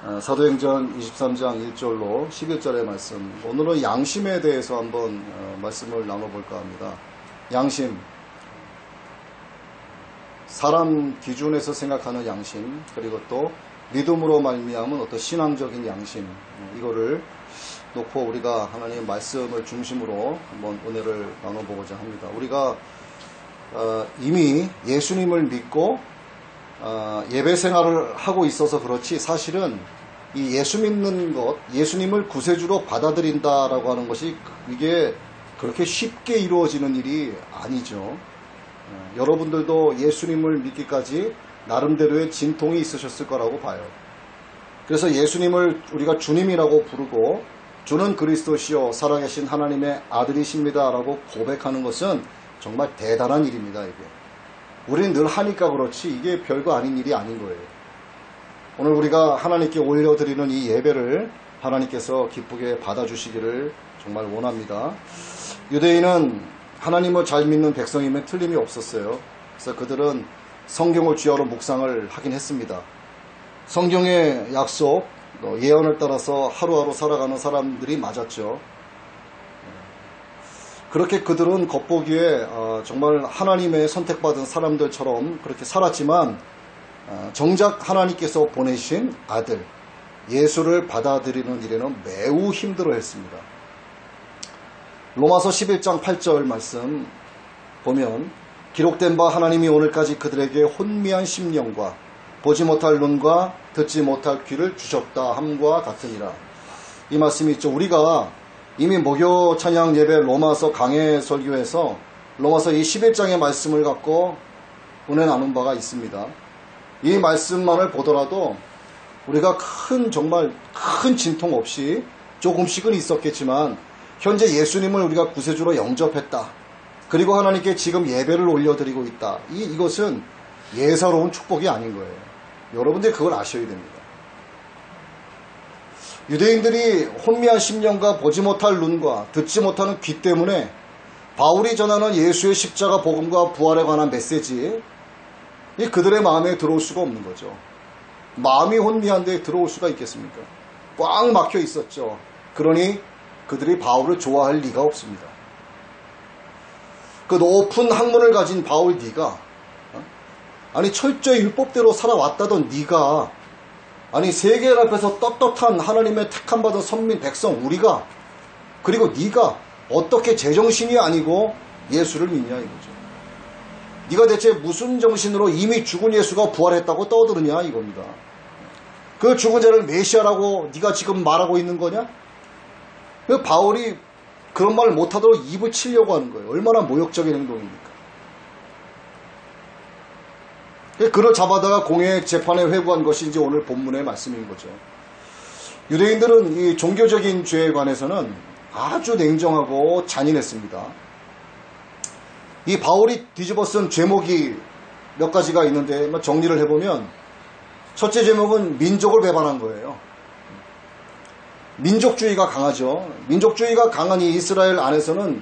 사도행전 23장 1절로 11절의 말씀. 오늘은 양심에 대해서 한번 말씀을 나눠볼까 합니다. 양심. 사람 기준에서 생각하는 양심, 그리고 또 믿음으로 말미암은 어떤 신앙적인 양심, 이거를 놓고 우리가 하나님의 말씀을 중심으로 한번 은혜를 나눠보고자 합니다. 우리가 이미 예수님을 믿고 예배 생활을 하고 있어서 그렇지, 사실은 이 예수 믿는 것, 예수님을 구세주로 받아들인다라고 하는 것이 이게 그렇게 쉽게 이루어지는 일이 아니죠. 여러분들도 예수님을 믿기까지 나름대로의 진통이 있으셨을 거라고 봐요. 그래서 예수님을 우리가 주님이라고 부르고 주는 그리스도시요 살아계신 하나님의 아들이십니다 라고 고백하는 것은 정말 대단한 일입니다. 이게 우리는 늘 하니까 그렇지 이게 별거 아닌 일이 아닌 거예요. 오늘 우리가 하나님께 올려드리는 이 예배를 하나님께서 기쁘게 받아주시기를 정말 원합니다. 유대인은 하나님을 잘 믿는 백성이면 틀림이 없었어요. 그래서 그들은 성경을 주야로 묵상을 하긴 했습니다. 성경의 약속, 예언을 따라서 하루하루 살아가는 사람들이 맞았죠. 그렇게 그들은 겉보기에 정말 하나님의 선택받은 사람들처럼 그렇게 살았지만 정작 하나님께서 보내신 아들 예수를 받아들이는 일에는 매우 힘들어했습니다. 로마서 11장 8절 말씀 보면 기록된 바 하나님이 오늘까지 그들에게 혼미한 심령과 보지 못할 눈과 듣지 못할 귀를 주셨다 함과 같으니라. 이 말씀이 있죠. 우리가 이미 목요 찬양 예배 로마서 강해 설교에서 로마서 이 11장의 말씀을 갖고 은혜 나눈 바가 있습니다. 이 말씀만을 보더라도 우리가 정말 큰 진통 없이 조금씩은 있었겠지만 현재 예수님을 우리가 구세주로 영접했다. 그리고 하나님께 지금 예배를 올려드리고 있다. 이것은 예사로운 축복이 아닌 거예요. 여러분들이 그걸 아셔야 됩니다. 유대인들이 혼미한 심령과 보지 못할 눈과 듣지 못하는 귀 때문에 바울이 전하는 예수의 십자가 복음과 부활에 관한 메시지, 그들의 마음에 들어올 수가 없는 거죠. 마음이 혼미한 데에 들어올 수가 있겠습니까? 꽉 막혀 있었죠. 그러니 그들이 바울을 좋아할 리가 없습니다. 그 높은 학문을 가진 바울 네가, 아니 철저히 율법대로 살아왔다던 네가, 아니 세계 앞에서 떳떳한 하나님의 택함받은 선민 백성 우리가, 그리고 네가 어떻게 제정신이 아니고 예수를 믿냐 이거죠. 네가 대체 무슨 정신으로 이미 죽은 예수가 부활했다고 떠드느냐 이겁니다. 그 죽은 자를 메시아라고 네가 지금 말하고 있는 거냐? 그 바울이 그런 말을 못하도록 입을 치려고 하는 거예요. 얼마나 모욕적인 행동입니까? 그를 잡아다가 공회 재판에 회부한 것이 이제 오늘 본문의 말씀인 거죠. 유대인들은 이 종교적인 죄에 관해서는 아주 냉정하고 잔인했습니다. 이 바울이 뒤집어 쓴 제목이 몇 가지가 있는데 정리를 해보면 첫째 제목은 민족을 배반한 거예요. 민족주의가 강하죠. 민족주의가 강한 이 이스라엘 안에서는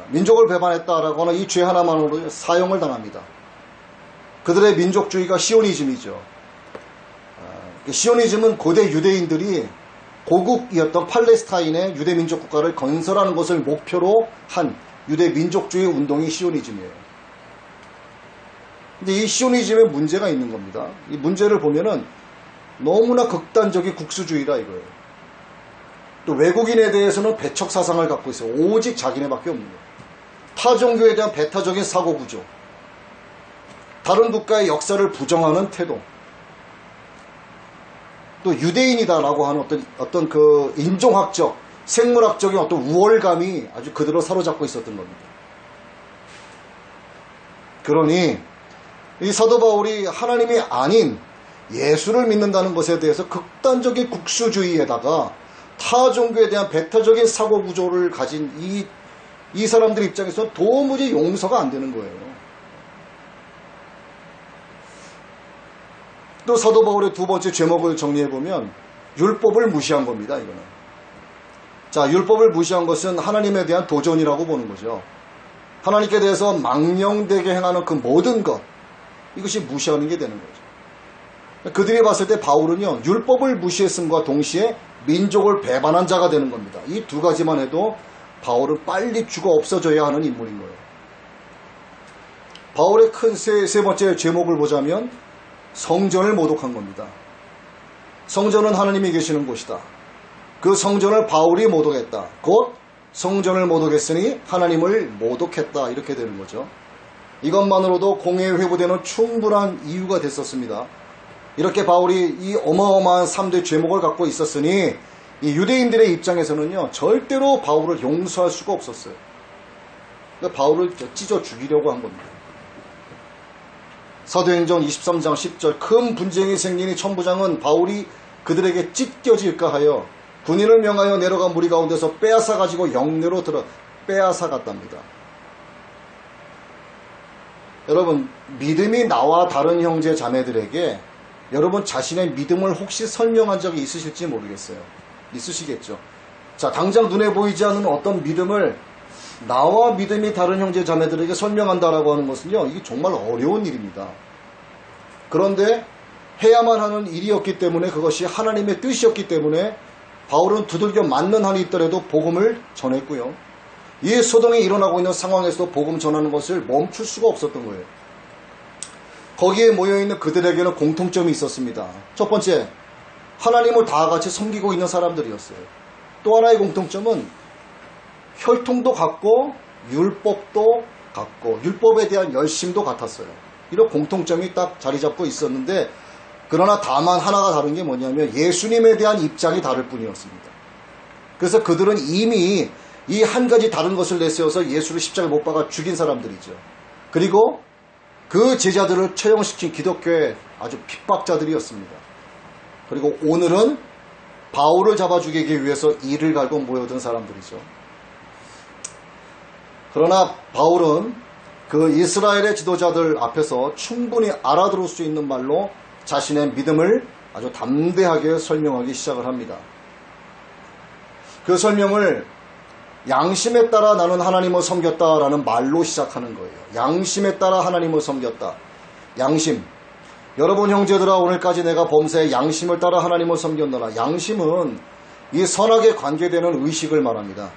민족을 배반했다라고 하는 이 죄 하나만으로 사형을 당합니다. 그들의 민족주의가 시오니즘이죠. 시오니즘은 고대 유대인들이 고국이었던 팔레스타인의 유대민족 국가를 건설하는 것을 목표로 한 유대민족주의 운동이 시오니즘이에요. 근데 이 시오니즘에 문제가 있는 겁니다. 이 문제를 보면은 너무나 극단적인 국수주의라 이거예요. 또 외국인에 대해서는 배척 사상을 갖고 있어요. 오직 자기네밖에 없는 거예요. 타 종교에 대한 배타적인 사고 구조, 다른 국가의 역사를 부정하는 태도, 또 유대인이다라고 하는 어떤 그 인종학적, 생물학적인 어떤 우월감이 아주 그대로 사로잡고 있었던 겁니다. 그러니 이 사도 바울이 하나님이 아닌 예수를 믿는다는 것에 대해서 극단적인 국수주의에다가 타 종교에 대한 배타적인 사고 구조를 가진 이 사람들 입장에서 도무지 용서가 안 되는 거예요. 또 사도 바울의 두 번째 제목을 정리해보면 율법을 무시한 겁니다. 이거는. 자, 율법을 무시한 것은 하나님에 대한 도전이라고 보는 거죠. 하나님께 대해서 망령되게 행하는 그 모든 것, 이것이 무시하는 게 되는 거죠. 그들이 봤을 때 바울은요, 율법을 무시했음과 동시에 민족을 배반한 자가 되는 겁니다. 이 두 가지만 해도 바울은 빨리 죽어 없어져야 하는 인물인 거예요. 바울의 큰 세 번째 제목을 보자면 성전을 모독한 겁니다. 성전은 하나님이 계시는 곳이다. 그 성전을 바울이 모독했다. 곧 성전을 모독했으니 하나님을 모독했다. 이렇게 되는 거죠. 이것만으로도 공회에 회부되는 충분한 이유가 됐었습니다. 이렇게 바울이 이 어마어마한 3대 죄목을 갖고 있었으니 이 유대인들의 입장에서는요, 절대로 바울을 용서할 수가 없었어요. 그러니까 바울을 찢어 죽이려고 한 겁니다. 사도행전 23장 10절, 큰 분쟁이 생기니 천부장은 바울이 그들에게 찢겨질까 하여 군인을 명하여 내려간 무리 가운데서 빼앗아 가지고 영내로 들어 빼앗아 갔답니다. 여러분, 믿음이 나와 다른 형제 자매들에게 여러분 자신의 믿음을 혹시 설명한 적이 있으실지 모르겠어요. 있으시겠죠. 자, 당장 눈에 보이지 않는 어떤 믿음을 나와 믿음이 다른 형제 자매들에게 설명한다라고 하는 것은요, 이게 정말 어려운 일입니다. 그런데 해야만 하는 일이었기 때문에, 그것이 하나님의 뜻이었기 때문에 바울은 두들겨 맞는 한이 있더라도 복음을 전했고요. 이 소동이 일어나고 있는 상황에서 복음 전하는 것을 멈출 수가 없었던 거예요. 거기에 모여있는 그들에게는 공통점이 있었습니다. 첫 번째, 하나님을 다 같이 섬기고 있는 사람들이었어요. 또 하나의 공통점은 혈통도 같고 율법도 같고 율법에 대한 열심도 같았어요. 이런 공통점이 딱 자리 잡고 있었는데, 그러나 다만 하나가 다른 게 뭐냐면 예수님에 대한 입장이 다를 뿐이었습니다. 그래서 그들은 이미 이 한 가지 다른 것을 내세워서 예수를 십자가에 못 박아 죽인 사람들이죠. 그리고 그 제자들을 처형시킨 기독교의 아주 핍박자들이었습니다. 그리고 오늘은 바울을 잡아 죽이기 위해서 이를 갈고 모여든 사람들이죠. 그러나 바울은 그 이스라엘의 지도자들 앞에서 충분히 알아들을 수 있는 말로 자신의 믿음을 아주 담대하게 설명하기 시작을 합니다. 그 설명을 양심에 따라 나는 하나님을 섬겼다라는 말로 시작하는 거예요. 양심에 따라 하나님을 섬겼다. 양심. 여러분 형제들아, 오늘까지 내가 범사에 양심을 따라 하나님을 섬겼노라. 양심은 이 선악에 관계되는 의식을 말합니다.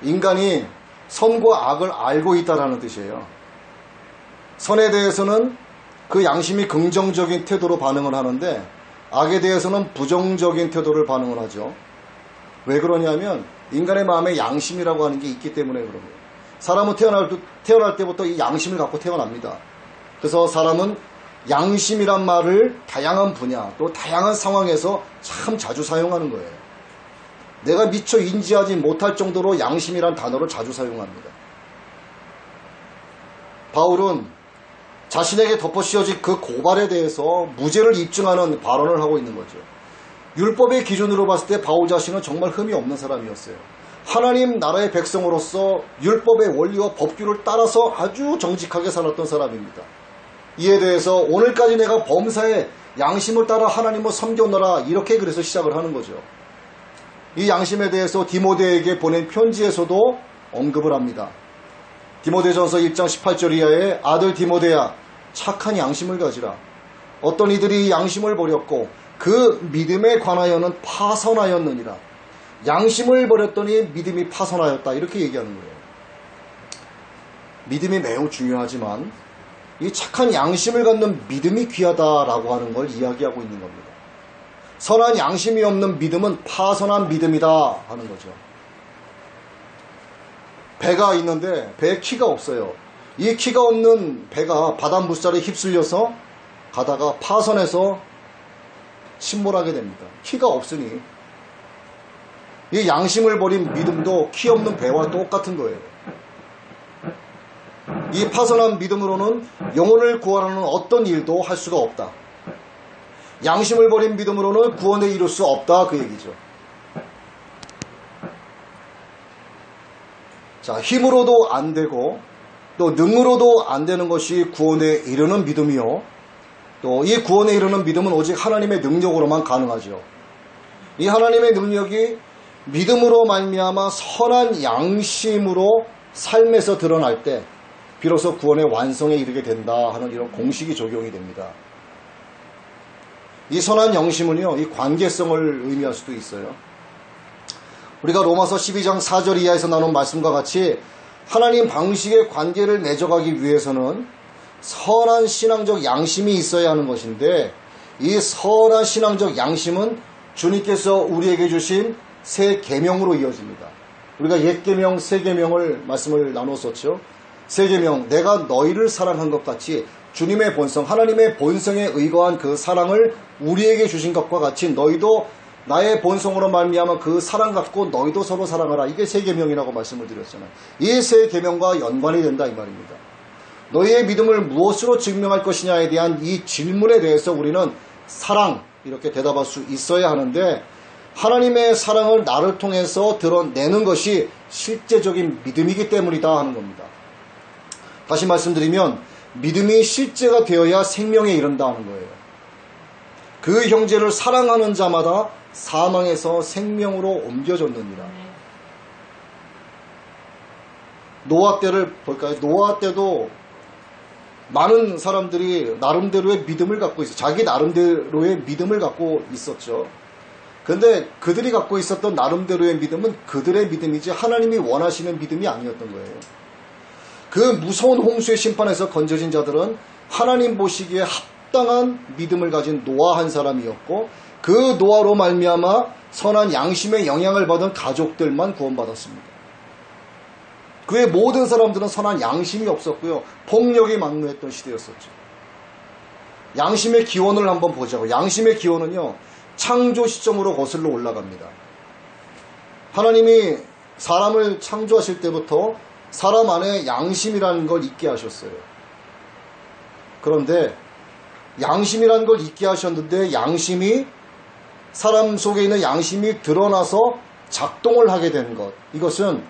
인간이 선과 악을 알고 있다라는 뜻이에요. 선에 대해서는 그 양심이 긍정적인 태도로 반응을 하는데, 악에 대해서는 부정적인 태도를 반응을 하죠. 왜 그러냐면 인간의 마음에 양심이라고 하는 게 있기 때문에 그런 거예요. 사람은 태어날 때부터 이 양심을 갖고 태어납니다. 그래서 사람은 양심이란 말을 다양한 분야, 또 다양한 상황에서 참 자주 사용하는 거예요. 내가 미처 인지하지 못할 정도로 양심이란 단어를 자주 사용합니다. 바울은 자신에게 덮어씌워진 그 고발에 대해서 무죄를 입증하는 발언을 하고 있는 거죠. 율법의 기준으로 봤을 때 바울 자신은 정말 흠이 없는 사람이었어요. 하나님 나라의 백성으로서 율법의 원리와 법규를 따라서 아주 정직하게 살았던 사람입니다. 이에 대해서 오늘까지 내가 범사에 양심을 따라 하나님을 섬겼노라, 이렇게 그래서 시작을 하는 거죠. 이 양심에 대해서 디모데에게 보낸 편지에서도 언급을 합니다. 디모데전서 1장 18절 이하에 아들 디모데야, 착한 양심을 가지라. 어떤 이들이 양심을 버렸고 그 믿음에 관하여는 파선하였느니라. 양심을 버렸더니 믿음이 파선하였다, 이렇게 얘기하는 거예요. 믿음이 매우 중요하지만 이 착한 양심을 갖는 믿음이 귀하다라고 하는 걸 이야기하고 있는 겁니다. 선한 양심이 없는 믿음은 파선한 믿음이다 하는 거죠. 배가 있는데 배에 키가 없어요. 이 키가 없는 배가 바닷물살에 휩쓸려서 가다가 파선해서 침몰하게 됩니다. 키가 없으니. 이 양심을 버린 믿음도 키 없는 배와 똑같은 거예요. 이 파선한 믿음으로는 영혼을 구원하는 어떤 일도 할 수가 없다. 양심을 버린 믿음으로는 구원에 이룰 수 없다, 그 얘기죠. 자, 힘으로도 안 되고 또 능으로도 안 되는 것이 구원에 이르는 믿음이요, 또 이 구원에 이르는 믿음은 오직 하나님의 능력으로만 가능하죠. 이 하나님의 능력이 믿음으로 말미암아 선한 양심으로 삶에서 드러날 때 비로소 구원의 완성에 이르게 된다 하는 이런 공식이 적용이 됩니다. 이 선한 영심은요, 이 관계성을 의미할 수도 있어요. 우리가 로마서 12장 4절 이하에서 나눈 말씀과 같이 하나님 방식의 관계를 맺어가기 위해서는 선한 신앙적 양심이 있어야 하는 것인데, 이 선한 신앙적 양심은 주님께서 우리에게 주신 새 계명으로 이어집니다. 우리가 옛 계명, 새 계명을 말씀을 나눴었죠. 새 계명, 내가 너희를 사랑한 것 같이 주님의 본성, 하나님의 본성에 의거한 그 사랑을 우리에게 주신 것과 같이 너희도 나의 본성으로 말미암아 그 사랑 갖고 너희도 서로 사랑하라. 이게 새 계명이라고 말씀을 드렸잖아요. 이 새 계명과 연관이 된다 이 말입니다. 너희의 믿음을 무엇으로 증명할 것이냐에 대한 이 질문에 대해서 우리는 사랑 이렇게 대답할 수 있어야 하는데, 하나님의 사랑을 나를 통해서 드러내는 것이 실제적인 믿음이기 때문이다 하는 겁니다. 다시 말씀드리면 믿음이 실제가 되어야 생명에 이른다 하는 거예요. 그 형제를 사랑하는 자마다 사망에서 생명으로 옮겨졌느니라. 노아 때를 볼까요? 노아 때도 많은 사람들이 나름대로의 믿음을 갖고 있어요. 자기 나름대로의 믿음을 갖고 있었죠. 근데 그들이 갖고 있었던 나름대로의 믿음은 그들의 믿음이지 하나님이 원하시는 믿음이 아니었던 거예요. 그 무서운 홍수의 심판에서 건져진 자들은 하나님 보시기에 합당한 믿음을 가진 노아 한 사람이었고, 그 노아로 말미암아 선한 양심의 영향을 받은 가족들만 구원받았습니다. 그의 모든 사람들은 선한 양심이 없었고요. 폭력이 만무했던 시대였었죠. 양심의 기원을 한번 보자고. 양심의 기원은요, 창조 시점으로 거슬러 올라갑니다. 하나님이 사람을 창조하실 때부터 사람 안에 양심이라는 걸 있게 하셨어요. 그런데 양심이라는 걸 있게 하셨는데, 양심이 사람 속에 있는 양심이 드러나서 작동을 하게 된 것, 이것은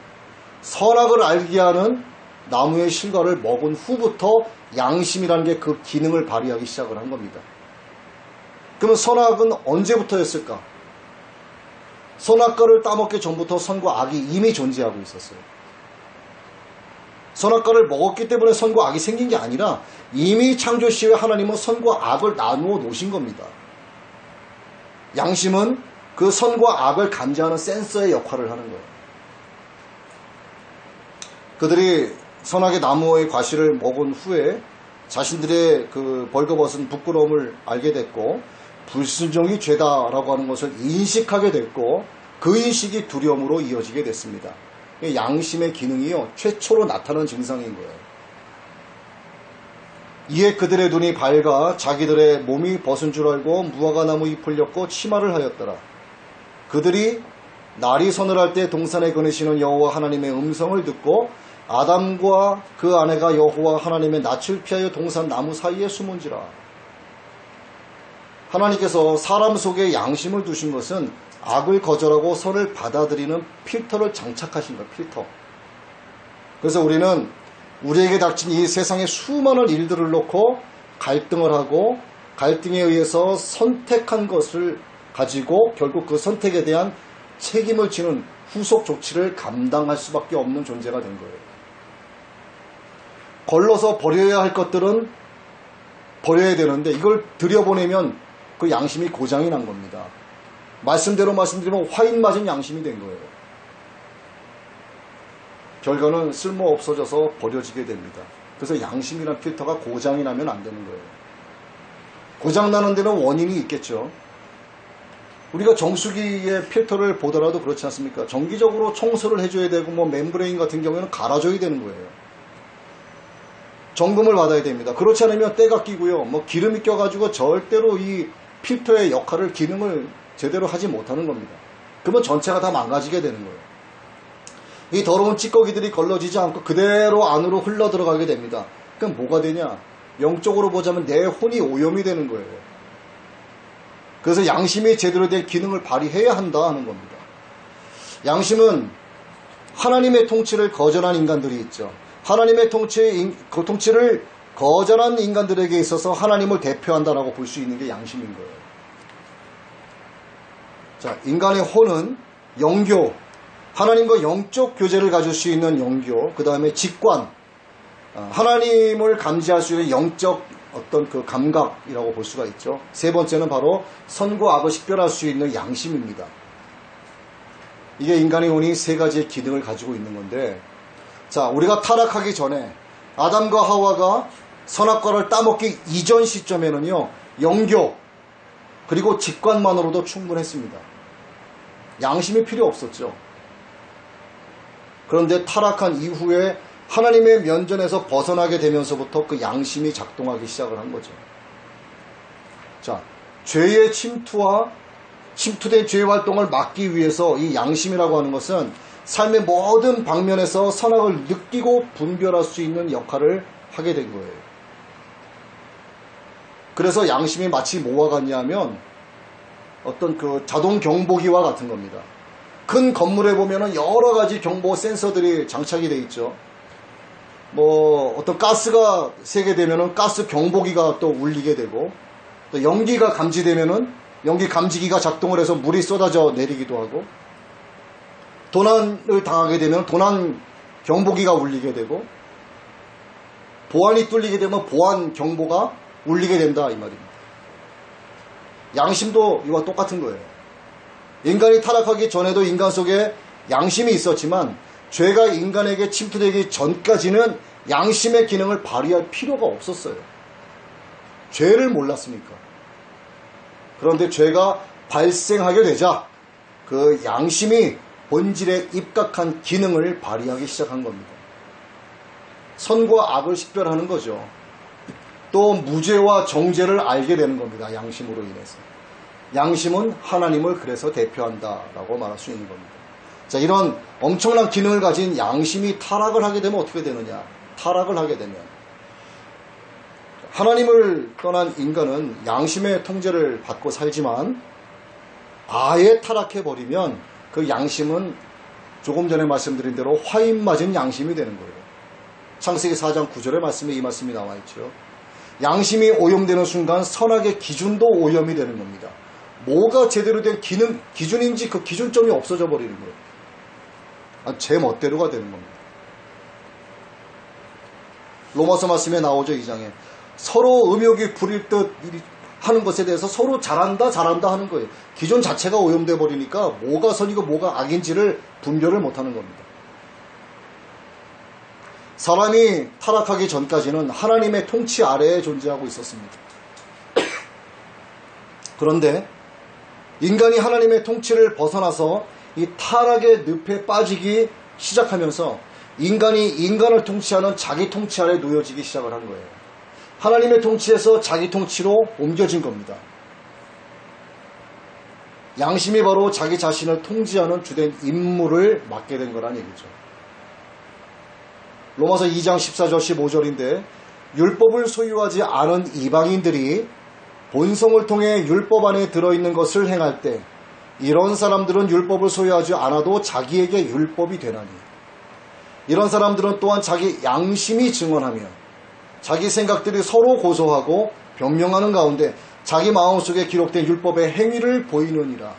선악을 알게 하는 나무의 실과를 먹은 후부터 양심이라는 게 그 기능을 발휘하기 시작을 한 겁니다. 그러면 선악은 언제부터였을까? 선악과를 따먹기 전부터 선과 악이 이미 존재하고 있었어요. 선악과를 먹었기 때문에 선과 악이 생긴 게 아니라 이미 창조 시에 하나님은 선과 악을 나누어 놓으신 겁니다. 양심은 그 선과 악을 감지하는 센서의 역할을 하는 거예요. 그들이 선악의 나무의 과실을 먹은 후에 자신들의 그 벌거벗은 부끄러움을 알게 됐고, 불순종이 죄다라고 하는 것을 인식하게 됐고, 그 인식이 두려움으로 이어지게 됐습니다. 양심의 기능이요, 최초로 나타난 증상인 거예요. 이에 그들의 눈이 밝아 자기들의 몸이 벗은 줄 알고 무화과 나무 잎을 엮고 치마를 하였더라. 그들이 날이 서늘할 때 동산에 거니시는 여호와 하나님의 음성을 듣고 아담과 그 아내가 여호와 하나님의 낯을 피하여 동산 나무 사이에 숨은지라. 하나님께서 사람 속에 양심을 두신 것은 악을 거절하고 선을 받아들이는 필터를 장착하신 거예요. 필터. 그래서 우리는 우리에게 닥친 이 세상의 수많은 일들을 놓고 갈등을 하고, 갈등에 의해서 선택한 것을 가지고 결국 그 선택에 대한 책임을 지는 후속 조치를 감당할 수밖에 없는 존재가 된 거예요. 걸러서 버려야 할 것들은 버려야 되는데, 이걸 들여보내면 그 양심이 고장이 난 겁니다. 말씀대로 말씀드리면 화인 맞은 양심이 된 거예요. 결과는 쓸모 없어져서 버려지게 됩니다. 그래서 양심이란 필터가 고장이 나면 안 되는 거예요. 고장 나는 데는 원인이 있겠죠. 우리가 정수기의 필터를 보더라도 그렇지 않습니까? 정기적으로 청소를 해줘야 되고, 멤브레인 같은 경우에는 갈아줘야 되는 거예요. 점검을 받아야 됩니다. 그렇지 않으면 때가 끼고요, 기름이 껴가지고 절대로 이 필터의 역할을, 기능을 제대로 하지 못하는 겁니다. 그러면 전체가 다 망가지게 되는 거예요. 이 더러운 찌꺼기들이 걸러지지 않고 그대로 안으로 흘러 들어가게 됩니다. 그럼 뭐가 되냐? 영적으로 보자면 내 혼이 오염이 되는 거예요. 그래서 양심이 제대로 된 기능을 발휘해야 한다 하는 겁니다. 양심은 하나님의 통치를 거절한 인간들이 있죠. 하나님의 통치를 거절한 인간들에게 있어서 하나님을 대표한다라고 볼 수 있는 게 양심인 거예요. 자, 인간의 혼은 영교, 하나님과 영적 교제를 가질 수 있는 영교, 그 다음에 직관, 하나님을 감지할 수 있는 영적 어떤 그 감각이라고 볼 수가 있죠. 세 번째는 바로 선과 악을 식별할 수 있는 양심입니다. 이게 인간의 혼이 세 가지의 기능을 가지고 있는 건데, 자, 우리가 타락하기 전에 아담과 하와가 선악과를 따먹기 이전 시점에는요, 영교 그리고 직관만으로도 충분했습니다. 양심이 필요 없었죠. 그런데 타락한 이후에 하나님의 면전에서 벗어나게 되면서부터 그 양심이 작동하기 시작을 한 거죠. 자, 죄의 침투된 죄의 활동을 막기 위해서 이 양심이라고 하는 것은 삶의 모든 방면에서 선악을 느끼고 분별할 수 있는 역할을 하게 된 거예요. 그래서 양심이 마치 뭐와 같냐면 어떤 그 자동 경보기와 같은 겁니다. 큰 건물에 보면은 여러 가지 경보 센서들이 장착이 돼 있죠. 뭐 어떤 가스가 새게 되면은 가스 경보기가 또 울리게 되고, 또 연기가 감지되면은 연기 감지기가 작동을 해서 물이 쏟아져 내리기도 하고, 도난을 당하게 되면 도난 경보기가 울리게 되고, 보안이 뚫리게 되면 보안 경보가 울리게 된다 이 말입니다. 양심도 이와 똑같은 거예요. 인간이 타락하기 전에도 인간 속에 양심이 있었지만 죄가 인간에게 침투되기 전까지는 양심의 기능을 발휘할 필요가 없었어요. 죄를 몰랐으니까. 그런데 죄가 발생하게 되자 그 양심이 본질에 입각한 기능을 발휘하기 시작한 겁니다. 선과 악을 식별하는 거죠. 또 무죄와 정죄를 알게 되는 겁니다. 양심으로 인해서. 양심은 하나님을 그래서 대표한다라고 말할 수 있는 겁니다. 자, 이런 엄청난 기능을 가진 양심이 타락을 하게 되면 어떻게 되느냐? 타락을 하게 되면 하나님을 떠난 인간은 양심의 통제를 받고 살지만 아예 타락해버리면 그 양심은 조금 전에 말씀드린 대로 화인 맞은 양심이 되는 거예요. 창세기 4장 9절의 말씀에 이 말씀이 나와 있죠. 양심이 오염되는 순간 선악의 기준도 오염이 되는 겁니다. 뭐가 제대로 된 기준인지 그 기준점이 없어져 버리는 거예요. 제 멋대로가 되는 겁니다. 로마서 말씀에 나오죠. 2장에 서로 음욕이 부릴 듯 하는 것에 대해서 서로 잘한다 하는 거예요. 기준 자체가 오염돼 버리니까 뭐가 선이고 뭐가 악인지를 분별을 못하는 겁니다. 사람이 타락하기 전까지는 하나님의 통치 아래에 존재하고 있었습니다. 그런데 인간이 하나님의 통치를 벗어나서 이 타락의 늪에 빠지기 시작하면서 인간이 인간을 통치하는 자기 통치 아래 놓여지기 시작을 한 거예요. 하나님의 통치에서 자기 통치로 옮겨진 겁니다. 양심이 바로 자기 자신을 통제하는 주된 임무를 맡게 된 거란 얘기죠. 로마서 2장 14절 15절인데 율법을 소유하지 않은 이방인들이 본성을 통해 율법 안에 들어있는 것을 행할 때 이런 사람들은 율법을 소유하지 않아도 자기에게 율법이 되나니, 이런 사람들은 또한 자기 양심이 증언하며 자기 생각들이 서로 고소하고 변명하는 가운데 자기 마음속에 기록된 율법의 행위를 보이느니라.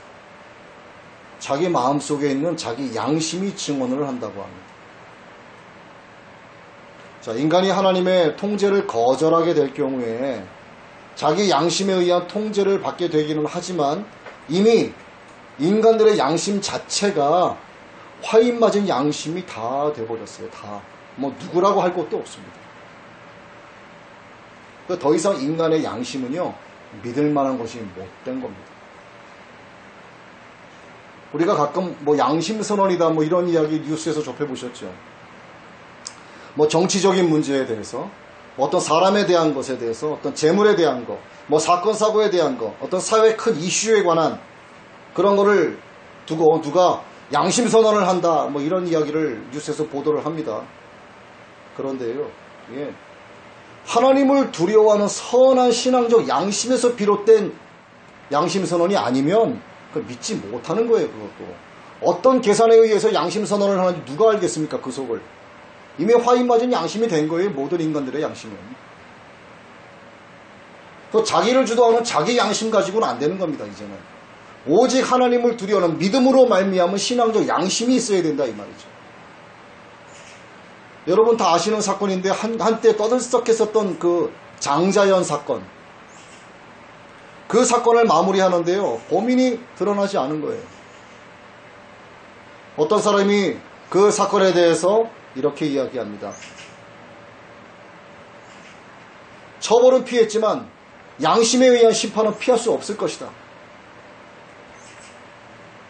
자기 마음속에 있는 자기 양심이 증언을 한다고 합니다. 자, 인간이 하나님의 통제를 거절하게 될 경우에 자기 양심에 의한 통제를 받게 되기는 하지만 이미 인간들의 양심 자체가 화인 맞은 양심이 다 돼버렸어요. 다. 뭐 누구라고 할 것도 없습니다. 더 이상 인간의 양심은요, 믿을 만한 것이 못된 겁니다. 우리가 가끔 뭐 양심선언이다 뭐 이런 이야기 뉴스에서 접해보셨죠. 뭐 정치적인 문제에 대해서, 어떤 사람에 대한 것에 대해서, 어떤 재물에 대한 것, 뭐 사건 사고에 대한 것, 어떤 사회 큰 이슈에 관한 그런 거를 두고 누가 양심선언을 한다 뭐 이런 이야기를 뉴스에서 보도를 합니다. 그런데요, 예, 하나님을 두려워하는 선한 신앙적 양심에서 비롯된 양심선언이 아니면 그걸 믿지 못하는 거예요. 그것도 어떤 계산에 의해서 양심선언을 하는지 누가 알겠습니까? 그 속을. 이미 화인 맞은 양심이 된 거예요. 모든 인간들의 양심은. 또 자기를 주도하는 자기 양심 가지고는 안 되는 겁니다. 이제는 오직 하나님을 두려워하는 믿음으로 말미암은 신앙적 양심이 있어야 된다 이 말이죠. 여러분 다 아시는 사건인데 한때 떠들썩했었던 그 장자연 사건. 그 사건을 마무리하는데요. 범인이 드러나지 않은 거예요. 어떤 사람이 그 사건에 대해서 이렇게 이야기합니다. 처벌은 피했지만 양심에 의한 심판은 피할 수 없을 것이다.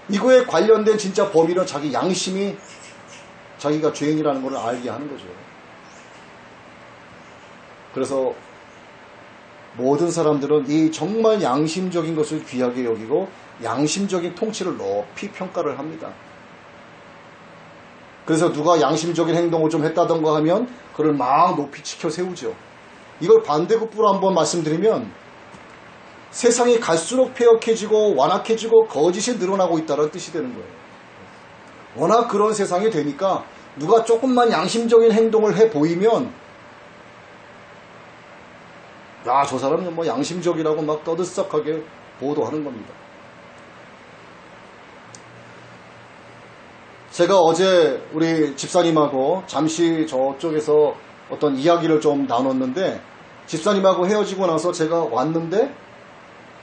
이거에 관련된 진짜 범인은 자기 양심이 자기가 죄인이라는 것을 알게 하는 거죠. 그래서 모든 사람들은 이 정말 양심적인 것을 귀하게 여기고 양심적인 통치를 높이 평가를 합니다. 그래서 누가 양심적인 행동을 좀 했다던가 하면 그를 막 높이 치켜 세우죠. 이걸 반대급부로 한번 말씀드리면 세상이 갈수록 폐역해지고 완악해지고 거짓이 늘어나고 있다는 뜻이 되는 거예요. 워낙 그런 세상이 되니까 누가 조금만 양심적인 행동을 해 보이면 야, 저 사람은 뭐 양심적이라고 막 떠들썩하게 보도하는 겁니다. 제가 어제 우리 집사님하고 잠시 저쪽에서 어떤 이야기를 좀 나눴는데 집사님하고 헤어지고 나서 제가 왔는데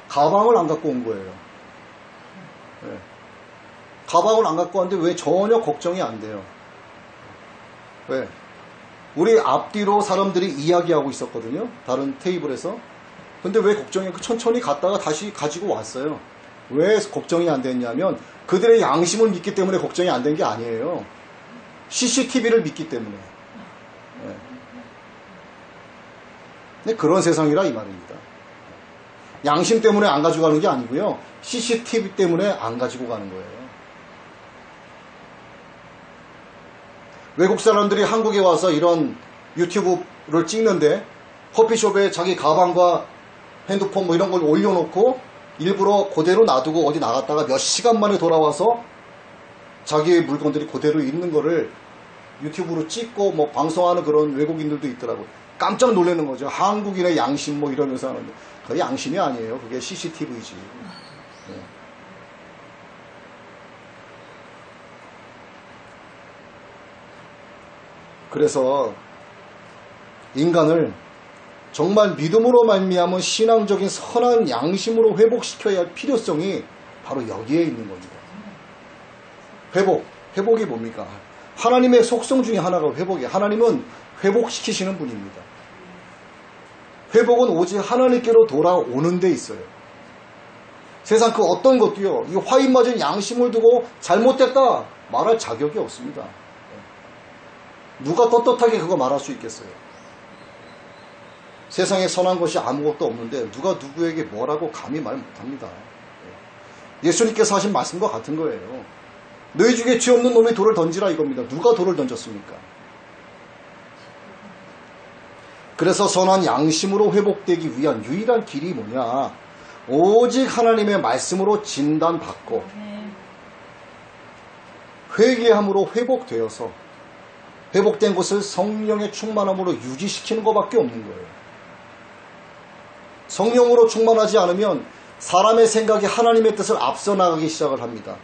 가방을 안 갖고 온 거예요. 네. 가방을 안 갖고 왔는데 왜 전혀 걱정이 안 돼요. 왜? 우리 앞뒤로 사람들이 이야기하고 있었거든요. 다른 테이블에서. 근데 왜 걱정이, 천천히 갔다가 다시 가지고 왔어요. 왜 걱정이 안 됐냐면 그들의 양심을 믿기 때문에 걱정이 안 된 게 아니에요. CCTV를 믿기 때문에. 네. 네, 그런 세상이라 이 말입니다. 양심 때문에 안 가져가는 게 아니고요. CCTV 때문에 안 가지고 가는 거예요. 외국 사람들이 한국에 와서 이런 유튜브를 찍는데 커피숍에 자기 가방과 핸드폰 뭐 이런 걸 올려놓고 일부러 그대로 놔두고 어디 나갔다가 몇 시간 만에 돌아와서 자기의 물건들이 그대로 있는 거를 유튜브로 찍고 뭐 방송하는 그런 외국인들도 있더라고요. 깜짝 놀라는 거죠. 한국인의 양심 뭐 이러면서 하는데 그게 양심이 아니에요. 그게 CCTV지. 네. 그래서 인간을 정말 믿음으로 말미암은 신앙적인 선한 양심으로 회복시켜야 할 필요성이 바로 여기에 있는 겁니다. 회복이 뭡니까? 하나님의 속성 중에 하나가 회복이에요. 하나님은 회복시키시는 분입니다. 회복은 오직 하나님께로 돌아오는 데 있어요. 세상 그 어떤 것도요, 이 화인 맞은 양심을 두고 잘못됐다 말할 자격이 없습니다. 누가 떳떳하게 그거 말할 수 있겠어요? 세상에 선한 것이 아무것도 없는데 누가 누구에게 뭐라고 감히 말 못합니다. 예수님께서 하신 말씀과 같은 거예요. 너희 중에 죄 없는 놈이 돌을 던지라 이겁니다. 누가 돌을 던졌습니까? 그래서 선한 양심으로 회복되기 위한 유일한 길이 뭐냐? 오직 하나님의 말씀으로 진단받고 회개함으로 회복되어서 회복된 것을 성령의 충만함으로 유지시키는 것밖에 없는 거예요. 성령으로 충만하지 않으면 사람의 생각이 하나님의 뜻을 앞서 나가기 시작을 합니다.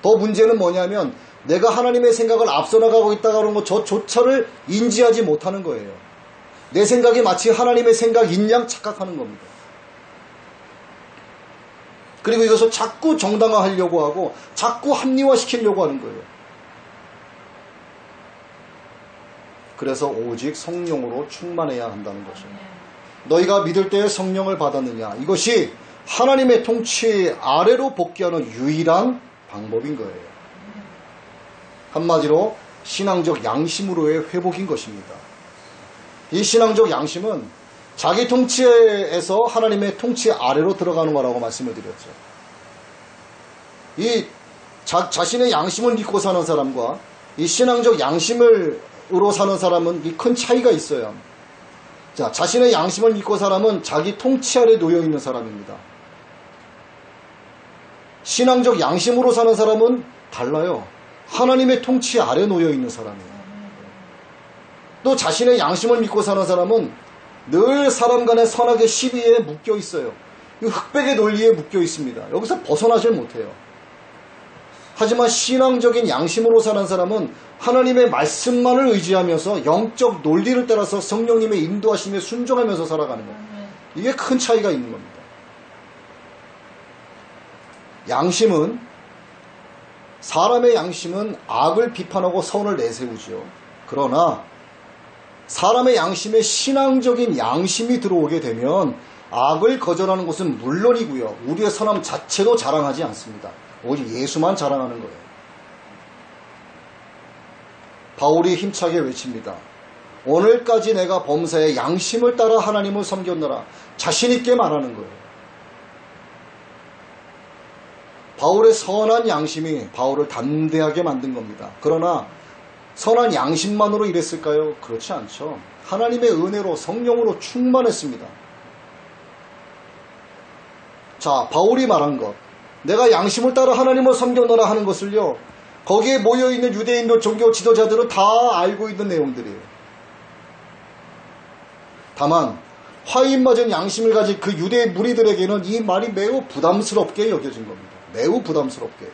더 문제는 뭐냐면 내가 하나님의 생각을 앞서 나가고 있다가 그런 것 저조차를 인지하지 못하는 거예요. 내 생각이 마치 하나님의 생각인 양 착각하는 겁니다. 그리고 이것을 자꾸 정당화하려고 하고 자꾸 합리화시키려고 하는 거예요. 그래서 오직 성령으로 충만해야 한다는 거죠. 너희가 믿을 때에 성령을 받았느냐? 이것이 하나님의 통치 아래로 복귀하는 유일한 방법인 거예요. 한마디로 신앙적 양심으로의 회복인 것입니다. 이 신앙적 양심은 자기 통치에서 하나님의 통치 아래로 들어가는 거라고 말씀을 드렸죠. 이 자신의 양심을 믿고 사는 사람과 이 신앙적 양심으로 사는 사람은 이 큰 차이가 있어요. 자, 자신의 양심을 믿고 사람은 자기 통치 아래 놓여 있는 사람입니다. 신앙적 양심으로 사는 사람은 달라요. 하나님의 통치 아래 놓여 있는 사람이에요. 또 자신의 양심을 믿고 사는 사람은 늘 사람 간의 선악의 시비에 묶여 있어요. 이 흑백의 논리에 묶여 있습니다. 여기서 벗어나질 못해요. 하지만 신앙적인 양심으로 사는 사람은 하나님의 말씀만을 의지하면서 영적 논리를 따라서 성령님의 인도하심에 순종하면서 살아가는 거예요. 이게 큰 차이가 있는 겁니다. 양심은, 사람의 양심은 악을 비판하고 선을 내세우지요. 그러나 사람의 양심에 신앙적인 양심이 들어오게 되면 악을 거절하는 것은 물론이고요. 우리의 선함 자체도 자랑하지 않습니다. 오직 예수만 자랑하는 거예요. 바울이 힘차게 외칩니다. 오늘까지 내가 범사에 양심을 따라 하나님을 섬겼노라. 자신있게 말하는 거예요. 바울의 선한 양심이 바울을 담대하게 만든 겁니다. 그러나 선한 양심만으로 일했을까요? 그렇지 않죠. 하나님의 은혜로 성령으로 충만했습니다. 자, 바울이 말한 것, 내가 양심을 따라 하나님을 섬겼노라 하는 것을요, 거기에 모여있는 유대인들 종교 지도자들은 다 알고 있는 내용들이에요. 다만 화인 맞은 양심을 가진 그 유대 무리들에게는 이 말이 매우 부담스럽게 여겨진 겁니다. 매우 부담스럽게.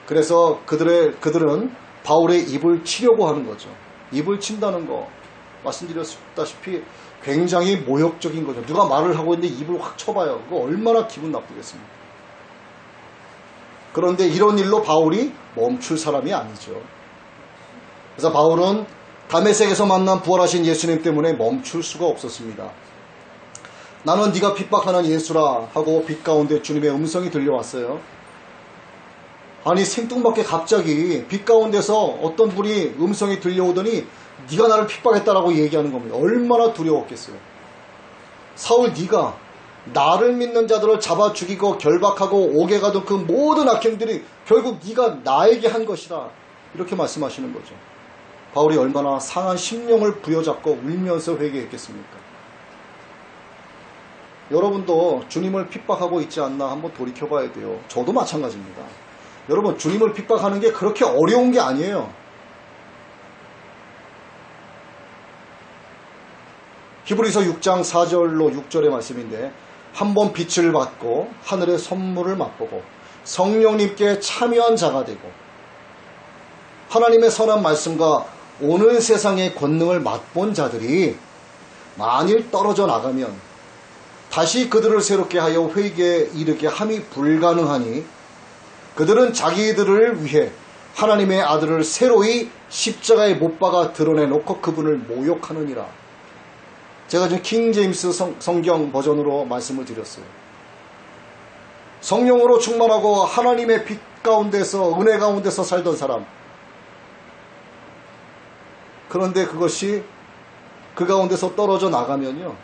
그래서 그들은 바울의 입을 치려고 하는 거죠. 입을 친다는 거 말씀드렸다시피 굉장히 모욕적인 거죠. 누가 말을 하고 있는데 입을 확 쳐봐요. 그거 얼마나 기분 나쁘겠습니까? 그런데 이런 일로 바울이 멈출 사람이 아니죠. 그래서 바울은 다메섹에서 만난 부활하신 예수님 때문에 멈출 수가 없었습니다. 나는 네가 핍박하는 예수라 하고 빛 가운데 주님의 음성이 들려왔어요. 아니 생뚱맞게 갑자기 빛 가운데서 어떤 분이 음성이 들려오더니 네가 나를 핍박했다라고 얘기하는 겁니다. 얼마나 두려웠겠어요. 사울, 네가 나를 믿는 자들을 잡아 죽이고 결박하고 옥에 가둔 그 모든 악행들이 결국 네가 나에게 한 것이다. 이렇게 말씀하시는 거죠. 바울이 얼마나 상한 심령을 부여잡고 울면서 회개했겠습니까? 여러분도 주님을 핍박하고 있지 않나 한번 돌이켜봐야 돼요. 저도 마찬가지입니다. 여러분, 주님을 핍박하는 게 그렇게 어려운 게 아니에요. 히브리서 6장 4절로 6절의 말씀인데, 한번 빛을 받고 하늘의 선물을 맛보고 성령님께 참여한 자가 되고 하나님의 선한 말씀과 오늘 세상의 권능을 맛본 자들이 만일 떨어져 나가면 다시 그들을 새롭게 하여 회개에 이르게 함이 불가능하니 그들은 자기들을 위해 하나님의 아들을 새로이 십자가에 못 박아 드러내놓고 그분을 모욕하느니라. 제가 지금 킹 제임스 성경 버전으로 말씀을 드렸어요. 성령으로 충만하고 하나님의 빛 가운데서, 은혜 가운데서 살던 사람. 그런데 그것이 그 가운데서 떨어져 나가면요,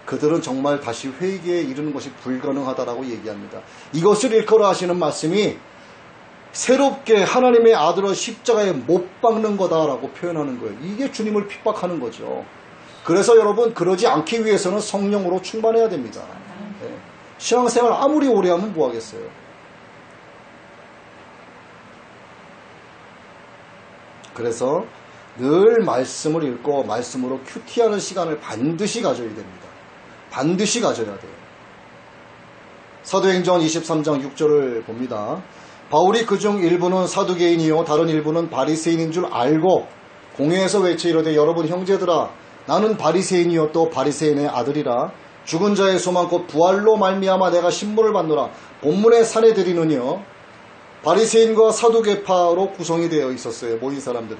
그들은 정말 다시 회개에 이르는 것이 불가능하다라고 얘기합니다. 이것을 일컬어 하시는 말씀이 새롭게 하나님의 아들을 십자가에 못 박는 거다라고 표현하는 거예요. 이게 주님을 핍박하는 거죠. 그래서 여러분, 그러지 않기 위해서는 성령으로 충만해야 됩니다. 네. 신앙생활 아무리 오래 하면 뭐 하겠어요. 그래서 늘 말씀을 읽고 말씀으로 큐티하는 시간을 반드시 가져야 됩니다. 반드시 가져야 돼요. 사도행전 23장 6절을 봅니다. 바울이 그중 일부는 사두개인이요 다른 일부는 바리새인인 줄 알고 공회에서 외쳐 이르되 여러분 형제들아 나는 바리새인이요 또 바리새인의 아들이라 죽은 자의 소망 곧 부활로 말미암아 내가 신문을 받노라. 본문의 사내들이는요 바리새인과 사두개파로 구성이 되어 있었어요. 모인 사람들이.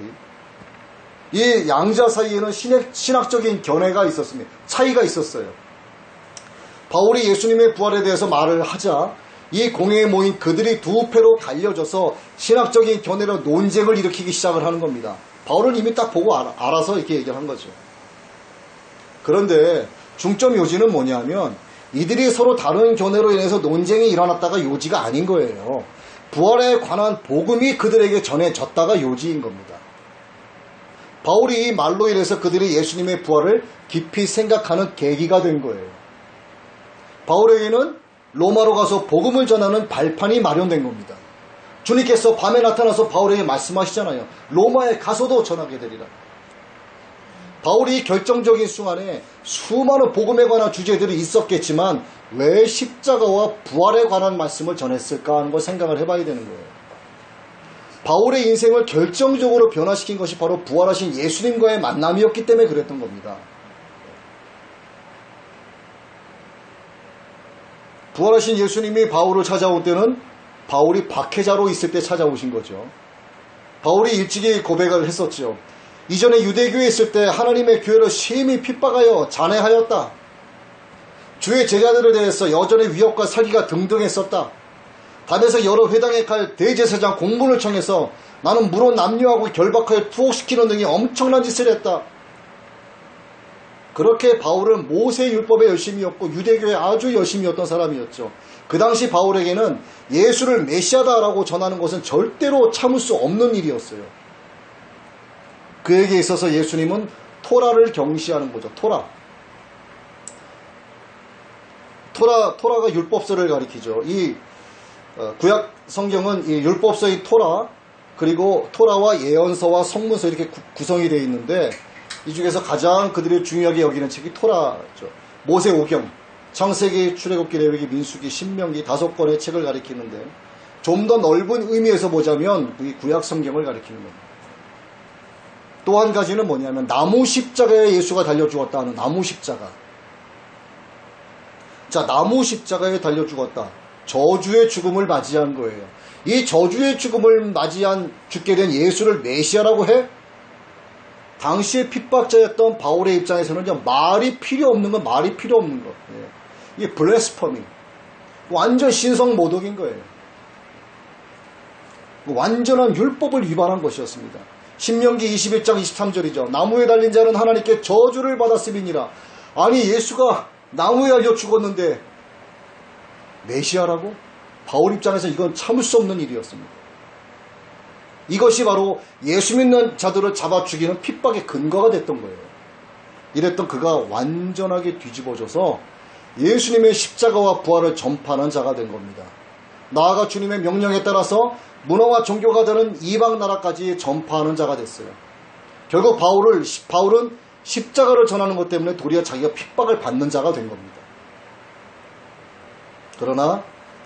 이 양자 사이에는 신학적인 견해가 있었습니다. 차이가 있었어요. 바울이 예수님의 부활에 대해서 말을 하자 이 공회에 모인 그들이 두 패로 갈려져서 신학적인 견해로 논쟁을 일으키기 시작을 하는 겁니다. 바울은 이미 딱 보고 알아서 이렇게 얘기를 한 거죠. 그런데 중점 요지는 뭐냐면 이들이 서로 다른 견해로 인해서 논쟁이 일어났다가 요지가 아닌 거예요. 부활에 관한 복음이 그들에게 전해졌다가 요지인 겁니다. 바울이 이 말로 인해서 그들이 예수님의 부활을 깊이 생각하는 계기가 된 거예요. 바울에게는 로마로 가서 복음을 전하는 발판이 마련된 겁니다. 주님께서 밤에 나타나서 바울에게 말씀하시잖아요. 로마에 가서도 전하게 되리라. 바울이 결정적인 순간에 수많은 복음에 관한 주제들이 있었겠지만 왜 십자가와 부활에 관한 말씀을 전했을까 하는 걸 생각을 해봐야 되는 거예요. 바울의 인생을 결정적으로 변화시킨 것이 바로 부활하신 예수님과의 만남이었기 때문에 그랬던 겁니다. 부활하신 예수님이 바울을 찾아올 때는 바울이 박해자로 있을 때 찾아오신 거죠. 바울이 일찍이 고백을 했었죠. 이전에 유대교에 있을 때 하나님의 교회를 심히 핍박하여 잔해하였다. 주의 제자들에 대해서 여전히 위협과 사기가 등등했었다. 밤에서 여러 회당에 갈 대제사장 공문을 청해서 나는 물론 남녀하고 결박하여 투옥시키는 등의 엄청난 짓을 했다. 그렇게 바울은 모세 율법에 열심이었고 유대교에 아주 열심이었던 사람이었죠. 그 당시 바울에게는 예수를 메시아다라고 전하는 것은 절대로 참을 수 없는 일이었어요. 그에게 있어서 예수님은 토라를 경시하는 거죠. 토라가 율법서를 가리키죠. 이 구약 성경은 이 율법서의 토라, 그리고 토라와 예언서와 성문서 이렇게 구성이 되어 있는데 이 중에서 가장 그들이 중요하게 여기는 책이 토라죠. 모세오경, 창세기, 출애굽기, 레위기, 민수기, 신명기 5권의 책을 가리키는데 좀 더 넓은 의미에서 보자면 이 구약 성경을 가리키는 겁니다. 또 한 가지는 뭐냐면 나무 십자가에 예수가 달려 죽었다 하는 나무 십자가. 자, 나무 십자가에 달려 죽었다. 저주의 죽음을 맞이한 거예요. 이 저주의 죽음을 죽게 된 예수를 메시아라고 해? 당시의 핍박자였던 바울의 입장에서는 말이 필요 없는 것. 예. 이게 블레스퍼밍. 완전 신성모독인 거예요. 완전한 율법을 위반한 것이었습니다. 신명기 21장 23절이죠. 나무에 달린 자는 하나님께 저주를 받았음이니라. 아니 예수가 나무에 달려 죽었는데 메시아라고? 바울 입장에서 이건 참을 수 없는 일이었습니다. 이것이 바로 예수 믿는 자들을 잡아 죽이는 핍박의 근거가 됐던 거예요. 이랬던 그가 완전하게 뒤집어져서 예수님의 십자가와 부활을 전파하는 자가 된 겁니다. 나아가 주님의 명령에 따라서 문화와 종교가 되는 이방 나라까지 전파하는 자가 됐어요. 결국 바울은 십자가를 전하는 것 때문에 도리어 자기가 핍박을 받는 자가 된 겁니다. 그러나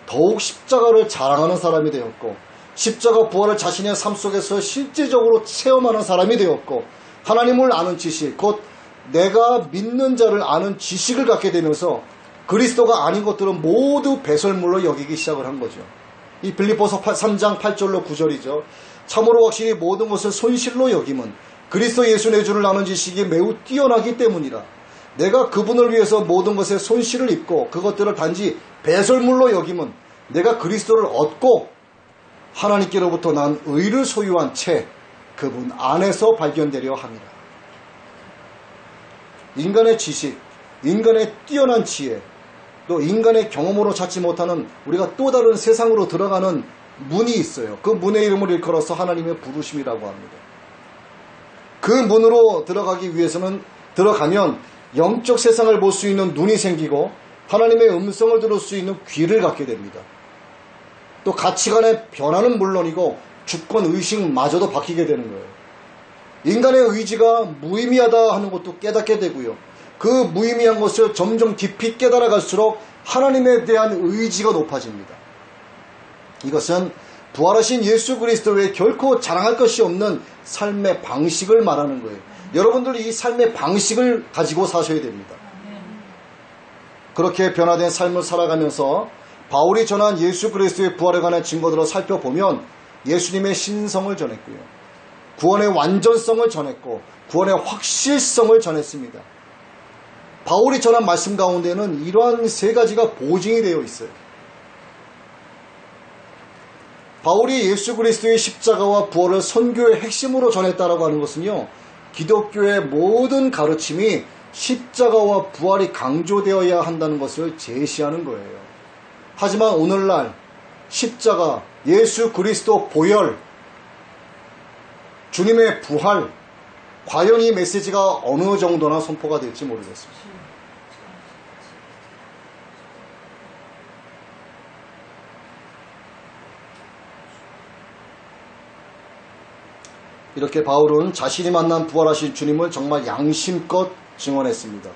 더욱 십자가를 자랑하는 사람이 되었고 십자가 부활을 자신의 삶 속에서 실제적으로 체험하는 사람이 되었고 하나님을 아는 지식, 곧 내가 믿는 자를 아는 지식을 갖게 되면서 그리스도가 아닌 것들은 모두 배설물로 여기기 시작을 한 거죠. 이 빌립보서 3장 8절로 9절이죠. 참으로 확실히 모든 것을 손실로 여김은 그리스도 예수 내 주를 아는 지식이 매우 뛰어나기 때문이라. 내가 그분을 위해서 모든 것에 손실을 입고 그것들을 단지 배설물로 여김은 내가 그리스도를 얻고 하나님께로부터 난 의를 소유한 채 그분 안에서 발견되려 함이라. 인간의 지식, 인간의 뛰어난 지혜, 또 인간의 경험으로 찾지 못하는 우리가 또 다른 세상으로 들어가는 문이 있어요. 그 문의 이름을 일컬어서 하나님의 부르심이라고 합니다. 그 문으로 들어가면 영적 세상을 볼 수 있는 눈이 생기고 하나님의 음성을 들을 수 있는 귀를 갖게 됩니다. 또 가치관의 변화는 물론이고 주권 의식마저도 바뀌게 되는 거예요. 인간의 의지가 무의미하다 하는 것도 깨닫게 되고요. 그 무의미한 것을 점점 깊이 깨달아갈수록 하나님에 대한 의지가 높아집니다. 이것은 부활하신 예수 그리스도 외에 결코 자랑할 것이 없는 삶의 방식을 말하는 거예요. 여러분들이 이 삶의 방식을 가지고 사셔야 됩니다. 그렇게 변화된 삶을 살아가면서 바울이 전한 예수 그리스도의 부활에 관한 증거들을 살펴보면 예수님의 신성을 전했고요. 구원의 완전성을 전했고 구원의 확실성을 전했습니다. 바울이 전한 말씀 가운데는 이러한 세 가지가 보증이 되어 있어요. 바울이 예수 그리스도의 십자가와 부활을 선교의 핵심으로 전했다라고 하는 것은요, 기독교의 모든 가르침이 십자가와 부활이 강조되어야 한다는 것을 제시하는 거예요. 하지만 오늘날 십자가, 예수 그리스도 보혈, 주님의 부활, 과연 이 메시지가 어느 정도나 선포가 될지 모르겠습니다. 이렇게 바울은 자신이 만난 부활하신 주님을 정말 양심껏 증언했습니다.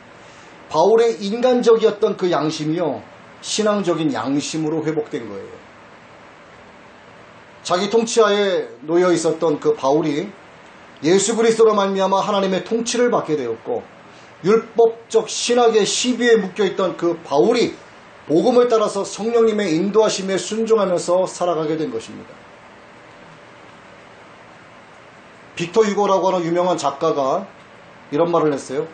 바울의 인간적이었던 그 양심이요, 신앙적인 양심으로 회복된 거예요. 자기 통치하에 놓여 있었던 그 바울이 예수 그리스도로 말미암아 하나님의 통치를 받게 되었고, 율법적 신학의 시비에 묶여있던 그 바울이 복음을 따라서 성령님의 인도하심에 순종하면서 살아가게 된 것입니다. 빅터 휴고라고 하는 유명한 작가가 이런 말을 했어요.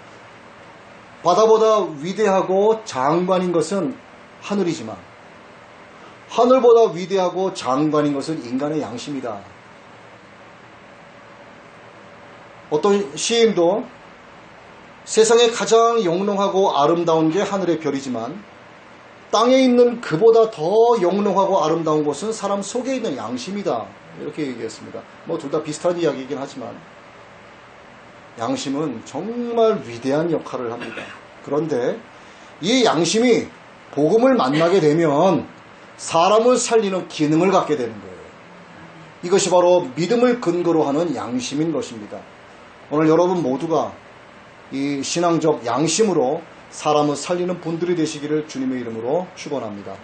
바다보다 위대하고 장관인 것은 하늘이지만 하늘보다 위대하고 장관인 것은 인간의 양심이다. 어떤 시인도 세상에 가장 영롱하고 아름다운 게 하늘의 별이지만 땅에 있는 그보다 더 영롱하고 아름다운 것은 사람 속에 있는 양심이다. 이렇게 얘기했습니다. 뭐 둘 다 비슷한 이야기이긴 하지만 양심은 정말 위대한 역할을 합니다. 그런데 이 양심이 복음을 만나게 되면 사람을 살리는 기능을 갖게 되는 거예요. 이것이 바로 믿음을 근거로 하는 양심인 것입니다. 오늘 여러분 모두가 이 신앙적 양심으로 사람을 살리는 분들이 되시기를 주님의 이름으로 축원합니다.